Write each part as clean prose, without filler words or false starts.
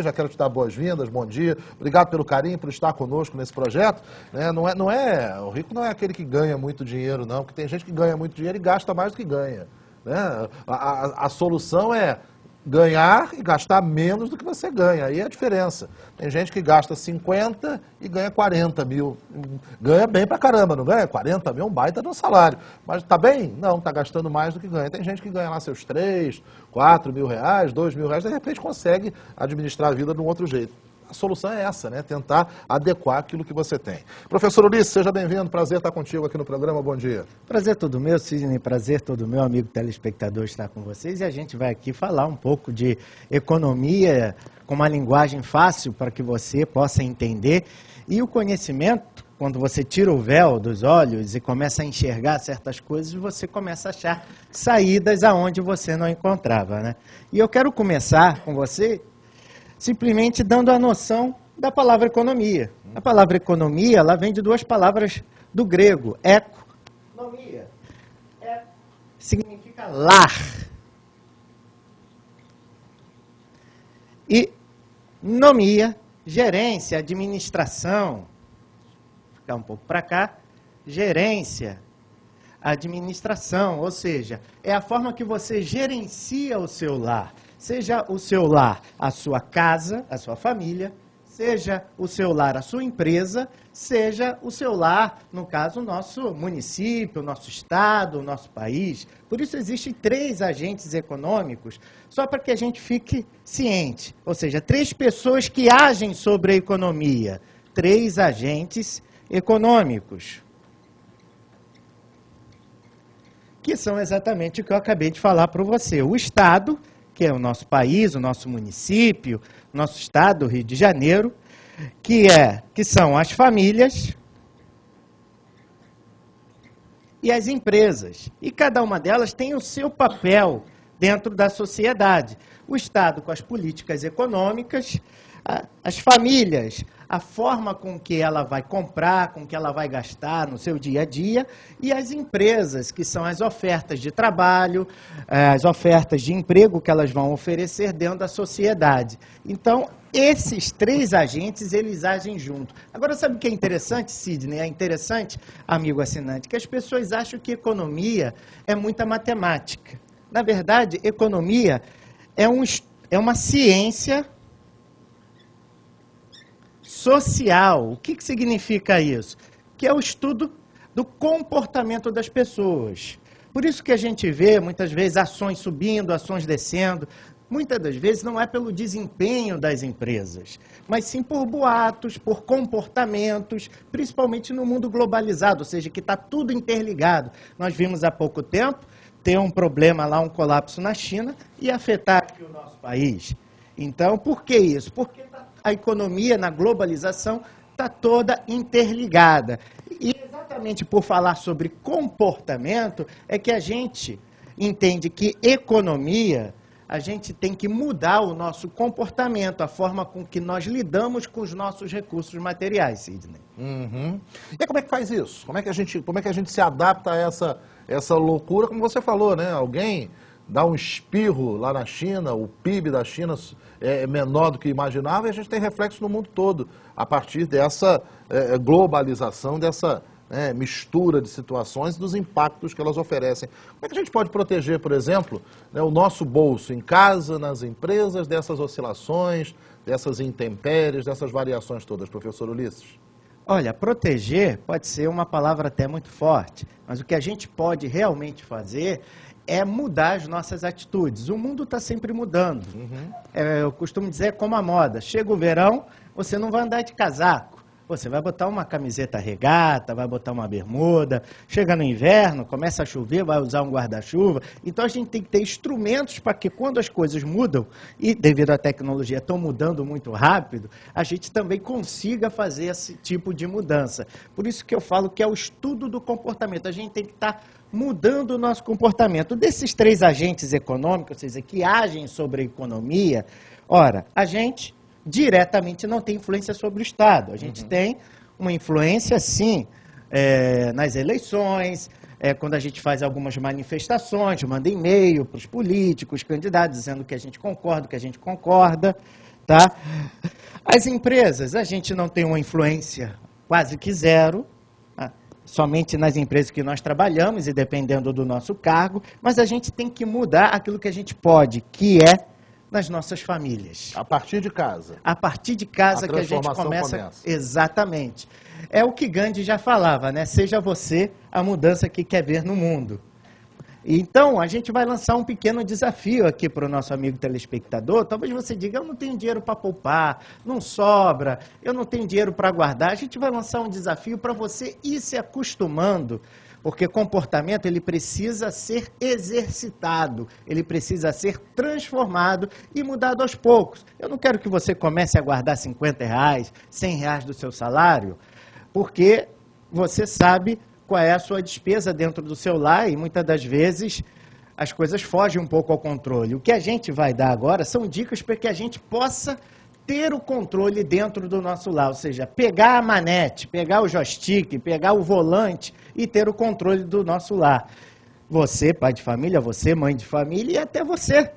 já quero te dar boas-vindas, bom dia. Obrigado pelo carinho, por estar conosco nesse projeto. Né? O rico não é aquele que ganha muito dinheiro, não, porque tem gente que ganha muito dinheiro e gasta mais do que ganha. Né? A solução é ganhar e gastar menos do que você ganha. Aí é a diferença. Tem gente que gasta 50 e ganha 40 mil. Ganha bem pra caramba, não ganha? 40 mil é um baita de um salário. Mas tá bem? Não, tá gastando mais do que ganha. Tem gente que ganha lá seus 3, 4 mil reais, 2 mil reais, de repente consegue administrar a vida de um outro jeito. A solução é essa, né? Tentar adequar aquilo que você tem. Professor Ulisses, seja bem-vindo. Prazer estar contigo aqui no programa. Bom dia. Prazer todo meu, Sidney. Prazer todo meu, amigo telespectador, estar com vocês. E a gente vai aqui falar um pouco de economia com uma linguagem fácil para que você possa entender. E o conhecimento, quando você tira o véu dos olhos e começa a enxergar certas coisas, você começa a achar saídas aonde você não encontrava, né? E eu quero começar com você simplesmente dando a noção da economia. A palavra economia, ela vem de duas palavras do grego, economia. Significa lar. E nomia, gerência, administração. Vou ficar um pouco para cá. Gerência, administração, ou seja, é a forma que você gerencia o seu lar. Seja o seu lar a sua casa, a sua família, seja o seu lar a sua empresa, seja o seu lar, no caso, o nosso município, o nosso estado, o nosso país. Por isso existem 3 agentes econômicos, só para que a gente fique ciente. Ou seja, 3 pessoas que agem sobre a economia. 3 agentes econômicos. Que são exatamente o que eu acabei de falar para você. O Estado, que é o nosso país, o nosso município, nosso estado, Rio de Janeiro, que são as famílias e as empresas. E cada uma delas tem o seu papel dentro da sociedade. O Estado com as políticas econômicas, as famílias, a forma com que ela vai comprar, com que ela vai gastar no seu dia a dia, e as empresas, que são as ofertas de trabalho, as ofertas de emprego que elas vão oferecer dentro da sociedade. Então, esses 3 agentes, eles agem junto. Agora, sabe o que é interessante, Sidney? É interessante, amigo assinante, que as pessoas acham que economia é muita matemática. Na verdade, economia é uma ciência social. O que significa isso? Que é o estudo do comportamento das pessoas. Por isso que a gente vê, muitas vezes, ações subindo, ações descendo. Muitas das vezes não é pelo desempenho das empresas, mas sim por boatos, por comportamentos, principalmente no mundo globalizado, ou seja, que está tudo interligado. Nós vimos há pouco tempo ter um problema lá, um colapso na China e afetar aqui o nosso país. Então, por que isso? Porque a economia na globalização está toda interligada. E exatamente por falar sobre comportamento é que a gente entende que economia, a gente tem que mudar o nosso comportamento, a forma com que nós lidamos com os nossos recursos materiais, Sidney. Uhum. E como é que faz isso? Como é que a gente se adapta a essa loucura, como você falou, né? Alguém dá um espirro lá na China, o PIB da China é menor do que imaginava, e a gente tem reflexo no mundo todo, a partir dessa globalização, dessa mistura de situações e dos impactos que elas oferecem. Como é que a gente pode proteger, por exemplo, o nosso bolso em casa, nas empresas, dessas oscilações, dessas intempéries, dessas variações todas, professor Ulisses? Olha, proteger pode ser uma palavra até muito forte, mas o que a gente pode realmente fazer é mudar as nossas atitudes. O mundo está sempre mudando. Uhum. Eu costumo dizer como a moda. Chega o verão, você não vai andar de casaco. Você vai botar uma camiseta regata, vai botar uma bermuda. Chega no inverno, começa a chover, vai usar um guarda-chuva. Então, a gente tem que ter instrumentos para que quando as coisas mudam, e devido à tecnologia estão mudando muito rápido, a gente também consiga fazer esse tipo de mudança. Por isso que eu falo que é o estudo do comportamento. A gente tem que estar mudando o nosso comportamento. Desses 3 agentes econômicos, ou seja, que agem sobre a economia, ora, a gente diretamente não tem influência sobre o Estado. A gente tem uma influência, sim, nas eleições, quando a gente faz algumas manifestações, manda e-mail para os políticos, candidatos, dizendo que a gente concorda, tá? As empresas, a gente não tem uma influência quase que zero, tá? Somente nas empresas que nós trabalhamos e dependendo do nosso cargo, mas a gente tem que mudar aquilo que a gente pode, que é nas nossas famílias. A partir de casa. A partir de casa que a gente começa. Exatamente. É o que Gandhi já falava, né? Seja você a mudança que quer ver no mundo. Então, a gente vai lançar um pequeno desafio aqui para o nosso amigo telespectador. Talvez você diga, eu não tenho dinheiro para poupar, não sobra, eu não tenho dinheiro para guardar. A gente vai lançar um desafio para você ir se acostumando, porque comportamento ele precisa ser exercitado, ele precisa ser transformado e mudado aos poucos. Eu não quero que você comece a guardar R$50, R$100 do seu salário, porque você sabe qual é a sua despesa dentro do seu lar e muitas das vezes as coisas fogem um pouco ao controle. O que a gente vai dar agora são dicas para que a gente possa ter o controle dentro do nosso lar, ou seja, pegar a manete, pegar o joystick, pegar o volante e ter o controle do nosso lar. Você, pai de família, você, mãe de família e até você,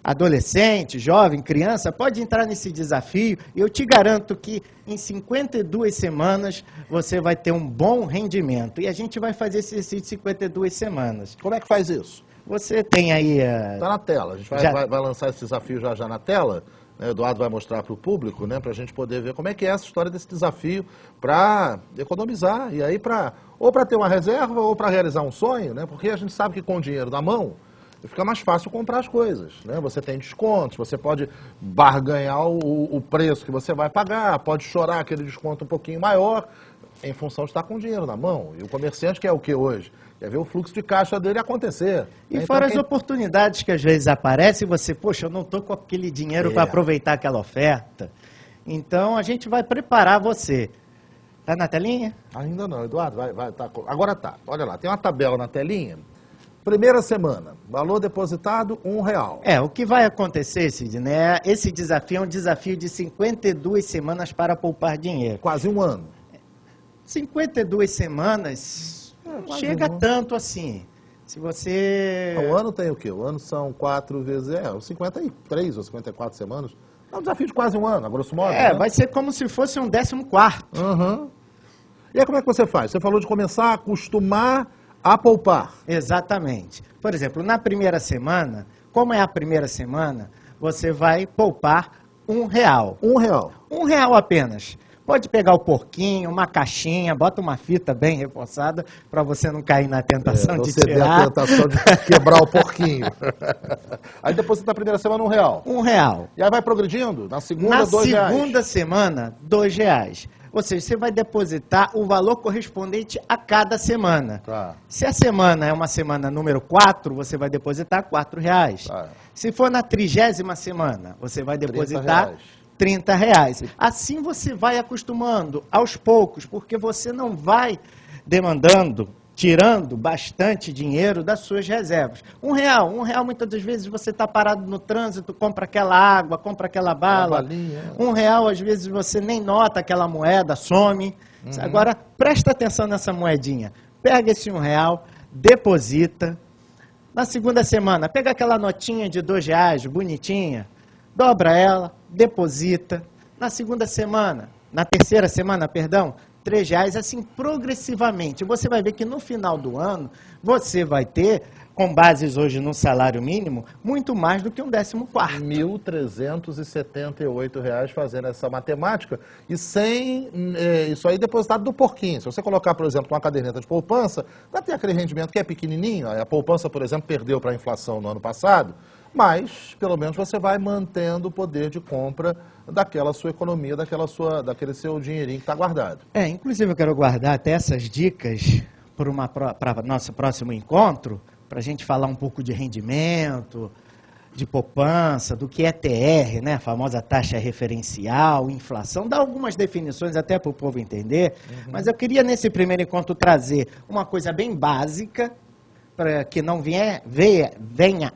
adolescente, jovem, criança, pode entrar nesse desafio e eu te garanto que em 52 semanas você vai ter um bom rendimento. E a gente vai fazer esse exercício de 52 semanas. Como é que faz isso? Você tem aí... Está na tela. A gente vai lançar esse desafio já na tela. O Eduardo vai mostrar para o público, né, para a gente poder ver como é que é essa história desse desafio para economizar. E aí, ou para ter uma reserva ou para realizar um sonho, né, porque a gente sabe que com o dinheiro na mão fica mais fácil comprar as coisas, né? Você tem descontos, você pode barganhar o preço que você vai pagar, pode chorar aquele desconto um pouquinho maior, em função de estar com o dinheiro na mão. E o comerciante quer o que hoje? Quer ver o fluxo de caixa dele acontecer. E fora as oportunidades que às vezes aparecem, você, poxa, eu não estou com aquele dinheiro para aproveitar aquela oferta. Então, a gente vai preparar você. Está na telinha? Ainda não, Eduardo. Agora tá. Olha lá, tem uma tabela na telinha. Primeira semana, valor depositado, R$1. O que vai acontecer, Sidney, esse desafio é um desafio de 52 semanas para poupar dinheiro. Quase um ano. 52 semanas, chega tanto assim. Se você... O ano tem o quê? O ano são 4 vezes, 53 ou 54 semanas. É um desafio de quase um ano, a grosso modo. Né? Vai ser como se fosse um 14º. Uhum. E aí como é que você faz? Você falou de começar a acostumar a poupar. Exatamente. Por exemplo, na primeira semana, como é a primeira semana, você vai poupar R$1. R$1. R$1 apenas. Pode pegar o porquinho, uma caixinha, bota uma fita bem reforçada para você não cair na tentação de tirar. A tentação de quebrar o porquinho. Aí depois na primeira semana R$1. R$1. E aí vai progredindo? Na segunda, R$2. Na segunda semana, R$2. Ou seja, você vai depositar o valor correspondente a cada semana. Tá. Se a semana é uma semana número 4, você vai depositar R$4. Tá. Se for na 30ª semana, você vai depositar R$30. Assim você vai acostumando aos poucos, porque você não vai demandando, tirando bastante dinheiro das suas reservas. R$1 muitas das vezes você está parado no trânsito, compra aquela água, compra aquela bala. R$1 às vezes você nem nota aquela moeda, some. Agora, presta atenção nessa moedinha. Pega esse R$1, deposita. Na segunda semana, pega aquela notinha de R$2, bonitinha, dobra ela, deposita. Na segunda semana, na terceira semana, perdão, R$3, assim, progressivamente. Você vai ver que no final do ano, você vai ter, com bases hoje no salário mínimo, muito mais do que um 14º. R$1.378 fazendo essa matemática, e sem isso aí depositado do porquinho. Se você colocar, por exemplo, uma caderneta de poupança, vai ter aquele rendimento que é pequenininho. A poupança, por exemplo, perdeu para a inflação no ano passado, mas, pelo menos, você vai mantendo o poder de compra daquela sua economia, daquele seu dinheirinho que está guardado. Inclusive eu quero guardar até essas dicas para nosso próximo encontro, para a gente falar um pouco de rendimento, de poupança, do que é TR, né? A famosa taxa referencial, inflação, dá algumas definições até para o povo entender, mas eu queria nesse primeiro encontro trazer uma coisa bem básica, para que não venha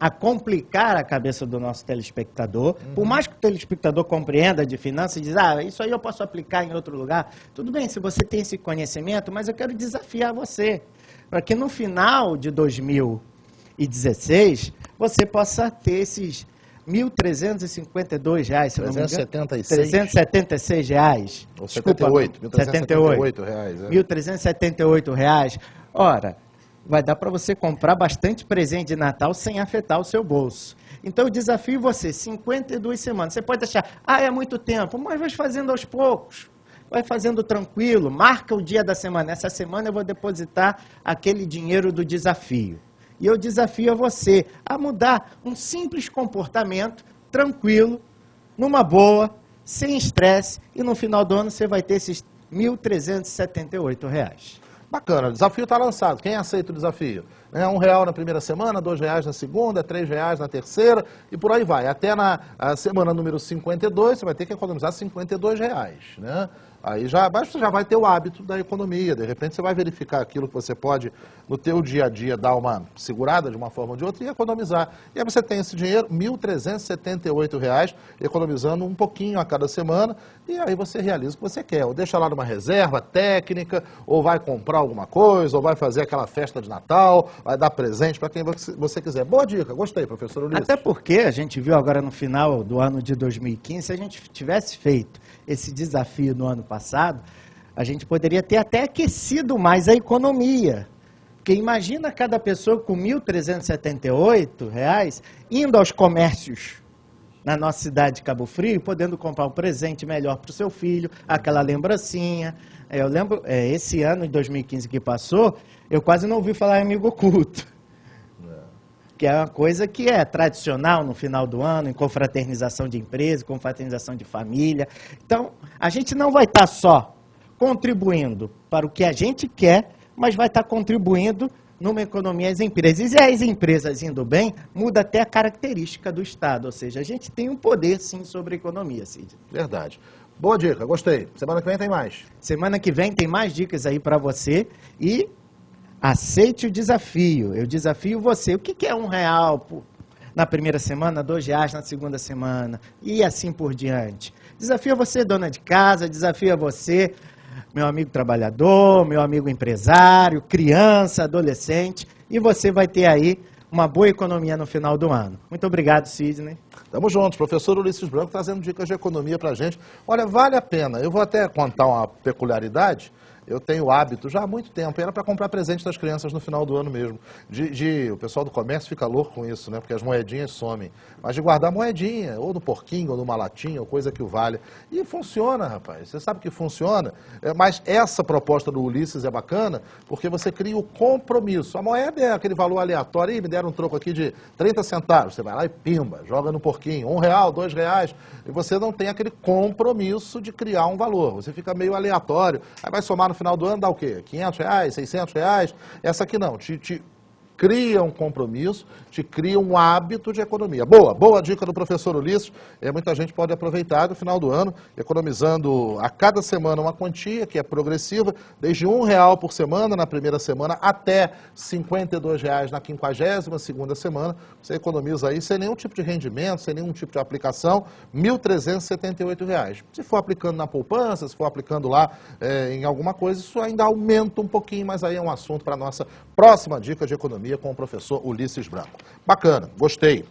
a complicar a cabeça do nosso telespectador. Por mais que o telespectador compreenda de finanças e diz, isso aí eu posso aplicar em outro lugar. Tudo bem, se você tem esse conhecimento, mas eu quero desafiar você, para que no final de 2016, você possa ter esses R$ 1.352, se não me engano. 376. R$ 376. Ou Desculpa, 78 reais. R$ 1.378. Ora, vai dar para você comprar bastante presente de Natal sem afetar o seu bolso. Então, eu desafio você, 52 semanas. Você pode achar, é muito tempo, mas vai fazendo aos poucos. Vai fazendo tranquilo, marca o dia da semana. Essa semana eu vou depositar aquele dinheiro do desafio. E eu desafio a você a mudar um simples comportamento tranquilo, numa boa, sem estresse, e no final do ano você vai ter esses R$ 1.378. Bacana, o desafio está lançado. Quem aceita o desafio? R$1 na primeira semana, R$2 na segunda, R$3 na terceira e por aí vai. Até na semana número 52, você vai ter que economizar R$52, né? Aí você já vai ter o hábito da economia. De repente você vai verificar aquilo que você pode, no teu dia a dia, dar uma segurada de uma forma ou de outra e economizar. E aí você tem esse dinheiro, R$ 1.378, economizando um pouquinho a cada semana, e aí você realiza o que você quer. Ou deixa lá numa reserva técnica, ou vai comprar alguma coisa, ou vai fazer aquela festa de Natal, vai dar presente para quem você quiser. Boa dica, gostei, professor Ulisses. Até porque a gente viu agora no final do ano de 2015, se a gente tivesse feito esse desafio no ano passado, a gente poderia ter até aquecido mais a economia. Porque imagina cada pessoa com R$ 1.378 indo aos comércios na nossa cidade de Cabo Frio, podendo comprar um presente melhor para o seu filho, aquela lembrancinha. Eu lembro, esse ano, em 2015 que passou, eu quase não ouvi falar em amigo oculto. Que é uma coisa que é tradicional no final do ano, em confraternização de empresa, confraternização de família. Então, a gente não vai estar só contribuindo para o que a gente quer, mas vai estar contribuindo numa economia às empresas. E as empresas indo bem, muda até a característica do Estado. Ou seja, a gente tem um poder, sim, sobre a economia, Cid. Verdade. Boa dica, gostei. Semana que vem tem mais. Semana que vem tem mais dicas aí para você e aceite o desafio. Eu desafio você. O que é R$1 na primeira semana, R$2 na segunda semana e assim por diante? Desafio você, dona de casa, desafio você, meu amigo trabalhador, meu amigo empresário, criança, adolescente, e você vai ter aí uma boa economia no final do ano. Muito obrigado, Sidney. Tamo juntos, professor Ulisses Branco trazendo dicas de economia pra gente. Olha, vale a pena. Eu vou até contar uma peculiaridade. Eu tenho o hábito já há muito tempo, era para comprar presente das crianças no final do ano mesmo. O pessoal do comércio fica louco com isso, né? Porque as moedinhas somem. Mas de guardar moedinha, ou no porquinho, ou numa latinha, ou coisa que o valha. E funciona, rapaz. Você sabe que funciona. Mas essa proposta do Ulisses é bacana, porque você cria o compromisso. A moeda é aquele valor aleatório. Ih, me deram um troco aqui de 30 centavos. Você vai lá e pimba, joga no porquinho. R$1, R$2. E você não tem aquele compromisso de criar um valor. Você fica meio aleatório. Aí vai somar no final do ano, dá o quê? R$500, R$600? Essa aqui não, te cria um compromisso, te cria um hábito de economia. Boa dica do professor Ulisses. Muita gente pode aproveitar no final do ano, economizando a cada semana uma quantia que é progressiva, desde R$1 por semana na primeira semana até R$ 52 na 52ª semana. Você economiza aí sem nenhum tipo de rendimento, sem nenhum tipo de aplicação, R$ 1.378. Se for aplicando na poupança, se for aplicando lá em alguma coisa, isso ainda aumenta um pouquinho, mas aí é um assunto para a nossa próxima dica de economia com o professor Ulisses Branco. Bacana, gostei.